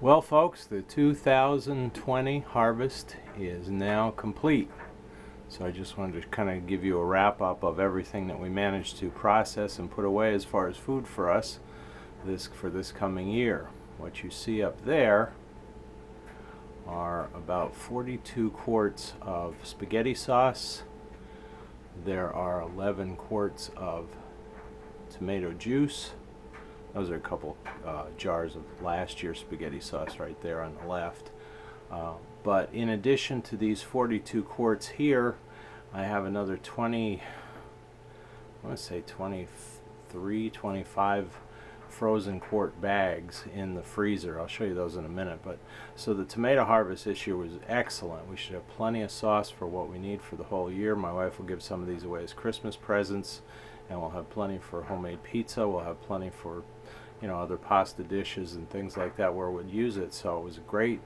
Well, folks, the 2020 harvest is now complete. So I just wanted to kind of give you a wrap-up of everything that we managed to process and put away as far as food for us for this coming year. What you see up there are about 42 quarts of spaghetti sauce. There are 11 quarts of tomato juice. Those are a couple jars of last year's spaghetti sauce right there on the left. But in addition to these 42 quarts here, I have another 20, I want to say 23, 25 frozen quart bags in the freezer. I'll show you those in a minute. But so the tomato harvest this year was excellent. We should have plenty of sauce for what we need for the whole year. My wife will give some of these away as Christmas presents, and we'll have plenty for homemade pizza. We'll have plenty for other pasta dishes and things like that where we'd use it. So it was a great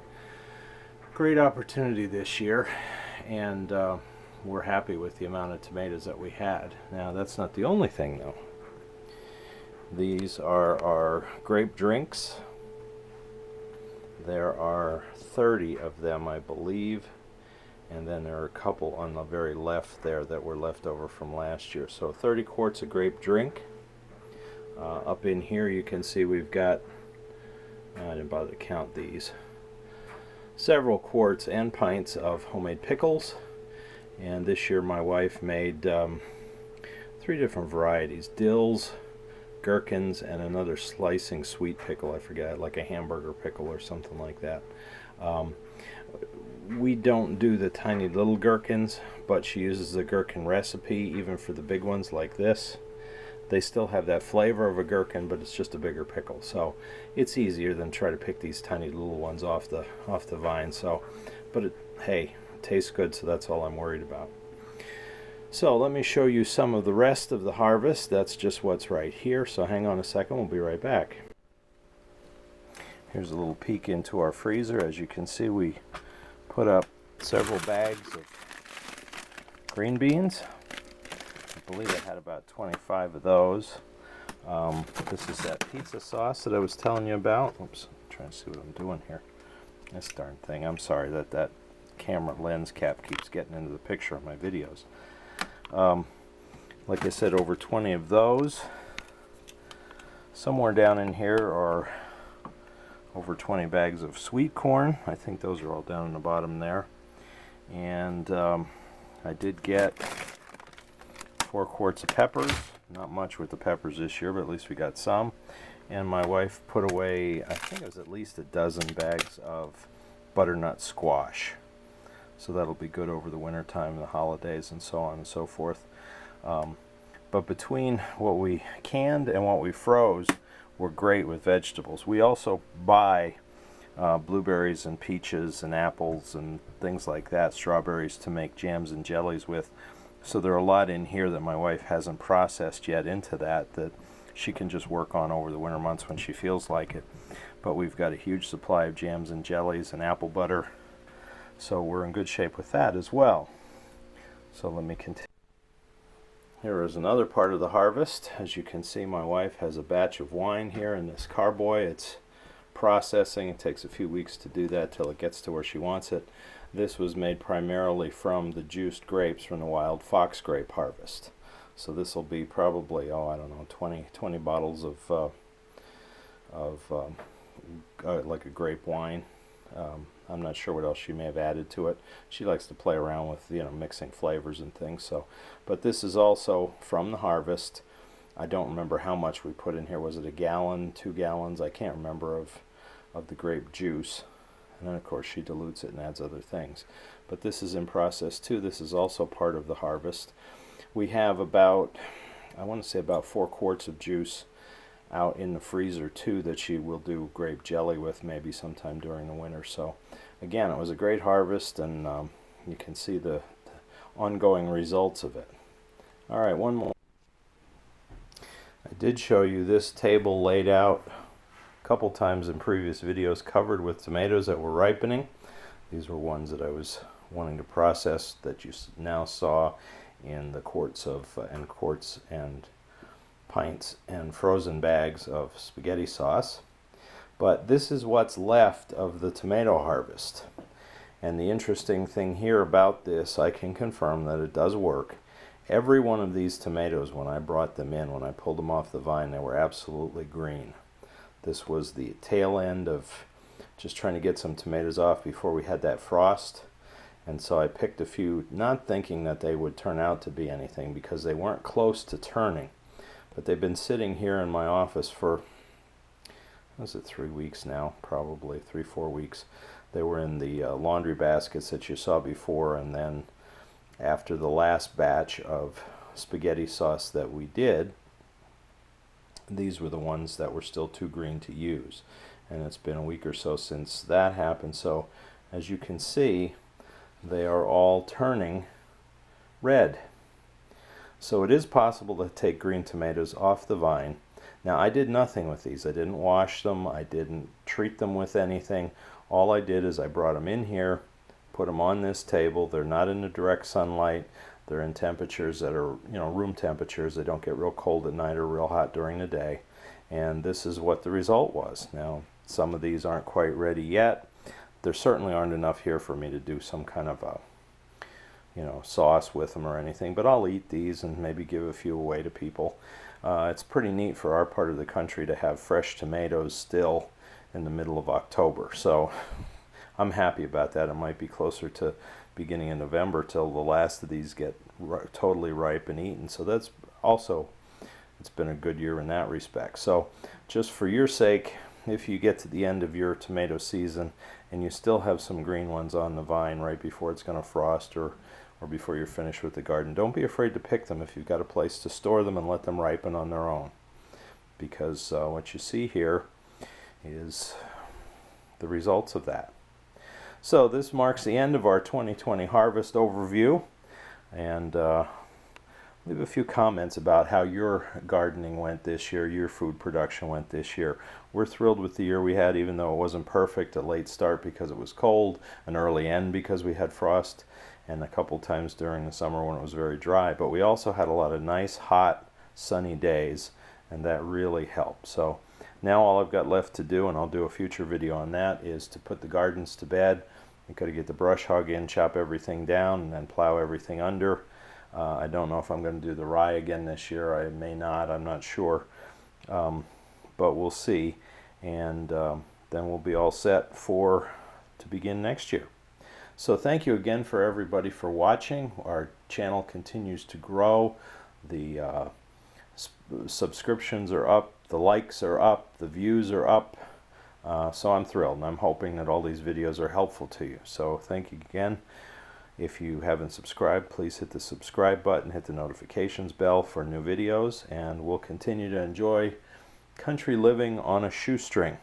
opportunity this year, and we're happy with the amount of tomatoes that we had. Now that's not the only thing though. These are our grape drinks. There are 30 of them, I believe, and then there are a couple on the very left there that were left over from last year. So 30 quarts of grape drink. Up in here you can see we've got, I didn't bother to count these, several quarts and pints of homemade pickles. And this year my wife made 3 different varieties: dills, gherkins, and another slicing sweet pickle. I forget, like a hamburger pickle or something like that. We don't do the tiny little gherkins, but she uses the gherkin recipe even for the big ones like this. They still have that flavor of a gherkin, but it's just a bigger pickle, so it's easier than try to pick these tiny little ones off the vine. So, but hey, it tastes good, so that's all I'm worried about. So let me show you some of the rest of the harvest. That's just what's right here, so hang on a second, we'll be right back. Here's a little peek into our freezer. As you can see, we put up several bags of green beans. I believe I had about 25 of those. This is that pizza sauce that I was telling you about. Oops, I'm trying to see what I'm doing here. This darn thing. I'm sorry that camera lens cap keeps getting into the picture of my videos. Like I said, over 20 of those. Somewhere down in here are over 20 bags of sweet corn. I think those are all down in the bottom there. And I did get 4 quarts of peppers. Not much with the peppers this year, but at least we got some. And my wife put away, I think it was at least a dozen bags of butternut squash. So that'll be good over the winter time, the holidays, and so on and so forth. But between what we canned and what we froze, we're great with vegetables. We also buy blueberries and peaches and apples and things like that, strawberries, to make jams and jellies with. So there are a lot in here that my wife hasn't processed yet into that she can just work on over the winter months when she feels like it. But we've got a huge supply of jams and jellies and apple butter, so we're in good shape with that as well. So let me continue. Here is another part of the harvest. As you can see, my wife has a batch of wine here in this carboy. It's processing. It takes a few weeks to do that till it gets to where she wants it. This was made primarily from the juiced grapes from the wild fox grape harvest. So this will be probably, I don't know, 20 bottles of like a grape wine. I'm not sure what else she may have added to it. She likes to play around with, mixing flavors and things. So, but this is also from the harvest. I don't remember how much we put in here. Was it a gallon, 2 gallons? I can't remember of the grape juice. And then of course she dilutes it and adds other things. But this is in process too. This is also part of the harvest. We have about, I want to say about 4 quarts of juice out in the freezer too that she will do grape jelly with maybe sometime during the winter. So again, it was a great harvest, and you can see the ongoing results of it. All right, one more. I did show you this table laid out a couple times in previous videos, covered with tomatoes that were ripening. These were ones that I was wanting to process that you now saw in the quarts and pints and frozen bags of spaghetti sauce. But this is what's left of the tomato harvest. And the interesting thing here about this, I can confirm that it does work. Every one of these tomatoes, when I brought them in, when I pulled them off the vine, they were absolutely green. This was the tail end of just trying to get some tomatoes off before we had that frost. And so I picked a few, not thinking that they would turn out to be anything because they weren't close to turning. But they've been sitting here in my office for, was it 3 weeks now? Probably 3-4 weeks. They were in the laundry baskets that you saw before, and then after the last batch of spaghetti sauce that we did, these were the ones that were still too green to use. And it's been a week or so since that happened. So as you can see, they are all turning red. So it is possible to take green tomatoes off the vine. Now I did nothing with these. I didn't wash them. I didn't treat them with anything. All I did is I brought them in here, put them on this table. They're not in the direct sunlight. They're in temperatures that are, room temperatures. They don't get real cold at night or real hot during the day. And this is what the result was. Now, some of these aren't quite ready yet. There certainly aren't enough here for me to do some kind of a, sauce with them or anything. But I'll eat these and maybe give a few away to people. It's pretty neat for our part of the country to have fresh tomatoes still in the middle of October. So I'm happy about that. It might be closer to beginning of November till the last of these get totally ripe and eaten. So that's also, it's been a good year in that respect. So just for your sake, if you get to the end of your tomato season and you still have some green ones on the vine right before it's going to frost or before you're finished with the garden, don't be afraid to pick them if you've got a place to store them and let them ripen on their own. Because what you see here is the results of that. So this marks the end of our 2020 harvest overview, and leave a few comments about how your gardening went this year, your food production went this year. We're thrilled with the year we had, even though it wasn't perfect. A late start because it was cold, an early end because we had frost, and a couple times during the summer when it was very dry. But we also had a lot of nice, hot, sunny days, and that really helped. So now all I've got left to do, and I'll do a future video on that, is to put the gardens to bed. We've got to get the brush hog in, chop everything down, and then plow everything under. I don't know if I'm going to do the rye again this year. I may not. I'm not sure. But we'll see. And then we'll be all set to begin next year. So thank you again for everybody for watching. Our channel continues to grow. The subscriptions are up. The likes are up. The views are up. So I'm thrilled, and I'm hoping that all these videos are helpful to you. So thank you again. If you haven't subscribed, please hit the subscribe button, hit the notifications bell for new videos, and we'll continue to enjoy country living on a shoestring.